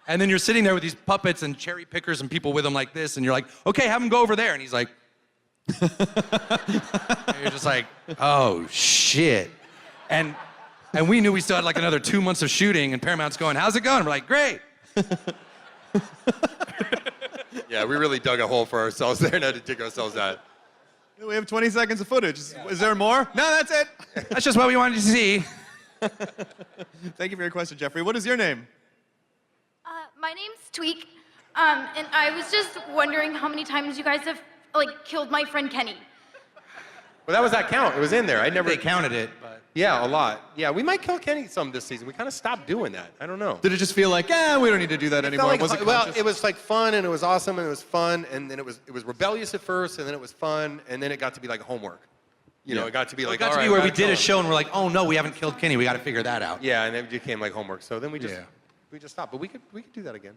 And then you're sitting there with these puppets and cherry pickers and people with them like this, and you're like, okay, have him go over there. And he's like, and you're just like, oh shit. And we knew we still had like another 2 months of shooting, and Paramount's going, how's it going? We're like, great. Yeah, we really dug a hole for ourselves there and had to dig ourselves out. We have 20 seconds of footage. Is there more? No, that's it. That's just what we wanted to see. Thank you for your question, Jeffrey. What is your name? My name's Tweak, and I was just wondering how many times you guys have killed my friend Kenny. Well, that was that count. It was in there. They counted it, but. Yeah, a lot. Yeah, we might kill Kenny some this season. We kind of stopped doing that. I don't know. Did it just feel like, we don't need to do that anymore? Like, it was like fun, and it was awesome, and it was fun, and then it was rebellious at first, and then it was fun, and then it got to be like homework. You know, it got to be like, It got all to right, be where we we gotta did a kill him. show and we're like, oh no, we haven't killed Kenny. We got to figure that out. Yeah, and it became like homework. So then we just Yeah. stopped. But we could do that again.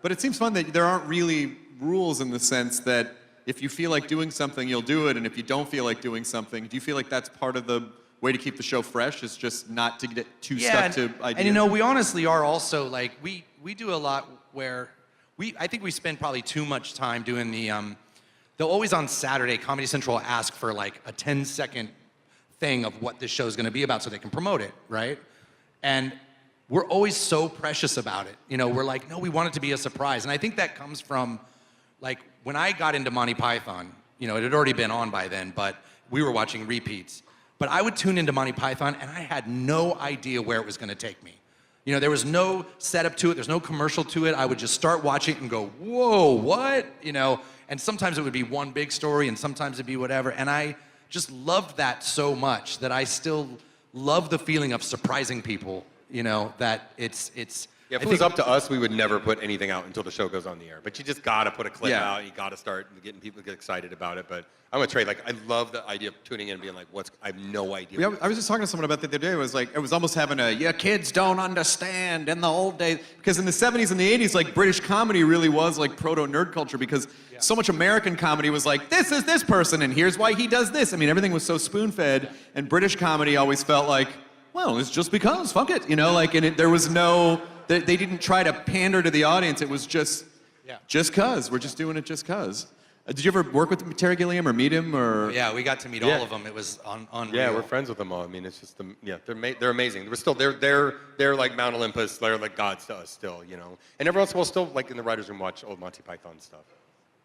But it seems fun that there aren't really rules in the sense that if you feel like doing something, you'll do it, and if you don't feel like doing something, do you feel like that's part of the way to keep the show fresh? Is just not to get too stuck to ideas? And you know, we honestly are also like we do a lot where I think we spend probably too much time doing the they'll always on Saturday Comedy Central ask for like a 10-second thing of what this show is going to be about so they can promote it, right? And we're always so precious about it. You know, we're like, no, we want it to be a surprise. And I think that comes from like when I got into Monty Python, you know, it had already been on by then, but we were watching repeats. But I would tune into Monty Python and I had no idea where it was going to take me. You know, there was no setup to it, there's no commercial to it. I would just start watching it and go, whoa, what? You know, and sometimes it would be one big story and sometimes it'd be whatever. And I just loved that so much that I still love the feeling of surprising people, you know, that it's Yeah, if it was up to us, we would never put anything out until the show goes on the air. But you just gotta put a clip out. You gotta start getting people to get excited about it. But I'm with Trey. Like, I love the idea of tuning in and being like, I have no idea. Yeah, I was just talking to someone about that the other day. It was like, it was almost having your kids don't understand in the old days. Because in the 70s and the 80s, like, British comedy really was like proto-nerd culture because so much American comedy was like, this is this person and here's why he does this. I mean, everything was so spoon-fed. And British comedy always felt like, well, it's just because, fuck it. You know, like, and there was no, they didn't try to pander to the audience. It was just cause. We're just doing it just cause. Did you ever work with Terry Gilliam or meet him or? Yeah, we got to meet all of them. It was unreal. Yeah, we're friends with them all. I mean, it's just they're amazing. We're still they're like Mount Olympus. They're like gods to us still, you know. And everyone else will still like in the writers' room watch old Monty Python stuff.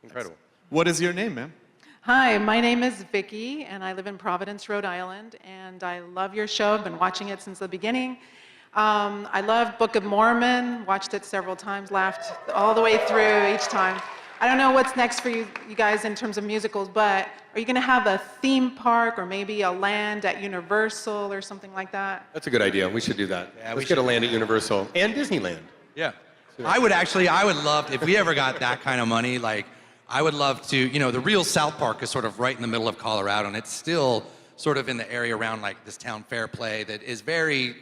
Incredible. What is your name, ma'am? Hi, my name is Vicky, and I live in Providence, Rhode Island, and I love your show. I've been watching it since the beginning. I love Book of Mormon, watched it several times, laughed all the way through each time. I don't know what's next for you guys in terms of musicals, but are you going to have a theme park or maybe a land at Universal or something like that? That's a good idea. We should do that. Yeah, Let's get a land at Universal and Disneyland. Yeah. I would love, if we ever got that kind of money, like, I would love to, you know, the real South Park is sort of right in the middle of Colorado, and it's still sort of in the area around, like, this town Fairplay that is very,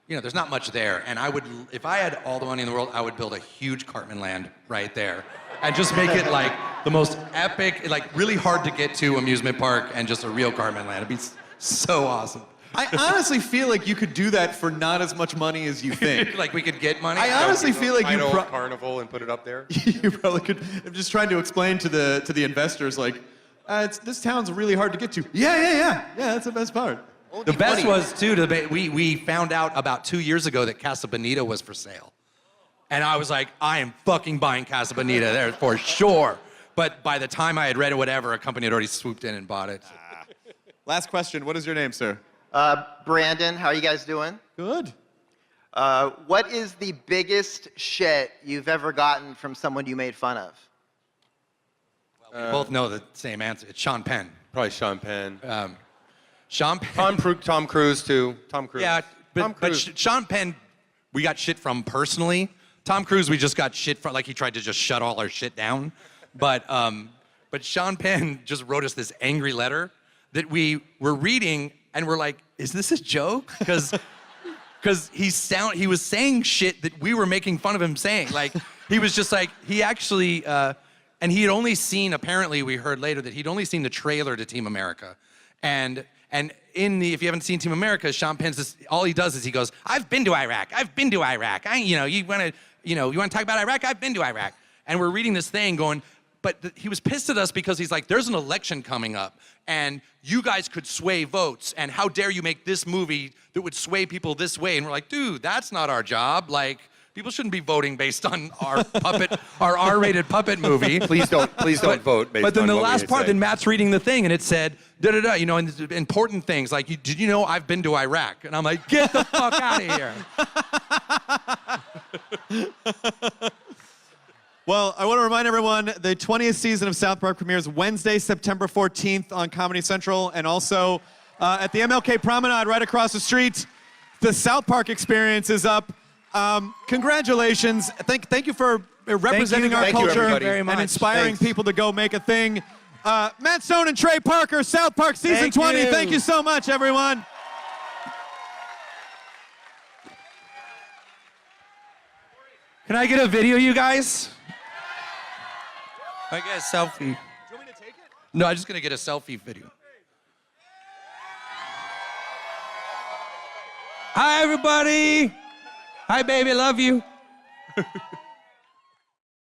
you know, there's not much there. And I would, if I had all the money in the world, I would build a huge Cartman Land right there. And just make it, like, the most epic, like, really hard to get to amusement park and just a real Cartman Land. It'd be so awesome. I honestly feel like you could do that for not as much money as you think. Like we could get money? I honestly feel like you Carnival and put it up there. You probably could. I'm just trying to explain to the investors, like, this town's really hard to get to. Yeah, that's the best part. The best was, too, we found out about 2 years ago that Casa Bonita was for sale. And I was like, I am fucking buying Casa Bonita there for sure. But by the time I had read it, whatever, a company had already swooped in and bought it. Last question. What is your name, sir? Brandon, how are you guys doing? Good. What is the biggest shit you've ever gotten from someone you made fun of? We both know the same answer. It's Sean Penn. Probably Sean Penn. Sean Penn. Tom Cruise, too. Tom Cruise. Yeah, but Sean Penn, we got shit from personally. Tom Cruise, we just got shit from, like, he tried to just shut all our shit down. But Sean Penn just wrote us this angry letter that we were reading, and we're like, is this a joke? Because he was saying shit that we were making fun of him saying. Like, he was just like, he actually, and he had only seen, apparently we heard later, that he'd only seen the trailer to Team America. And if you haven't seen Team America, Sean Penn's all he does is he goes, I've been to Iraq. You want to talk about Iraq? I've been to Iraq. And we're reading this thing going, but he was pissed at us because he's like, there's an election coming up and you guys could sway votes. And how dare you make this movie that would sway people this way? And we're like, dude, that's not our job. Like, people shouldn't be voting based on our our R-rated puppet movie. Please don't vote based on But then the what last we part, say. then Matt's reading the thing and it said, you know, and important things like, did you know I've been to Iraq? And I'm like, get the fuck out of here. Well, I want to remind everyone, the 20th season of South Park premieres Wednesday, September 14th on Comedy Central, and also at the MLK Promenade right across the street. The South Park Experience is up. Congratulations. Thank you for representing our culture and inspiring people to go make a thing. Matt Stone and Trey Parker, South Park Season Thank 20. you. Thank you so much, everyone. Can I get a video, you guys? I get a selfie. Do you want me to take it? No, I'm just gonna get a selfie video. Hi, everybody. Hi, baby, love you.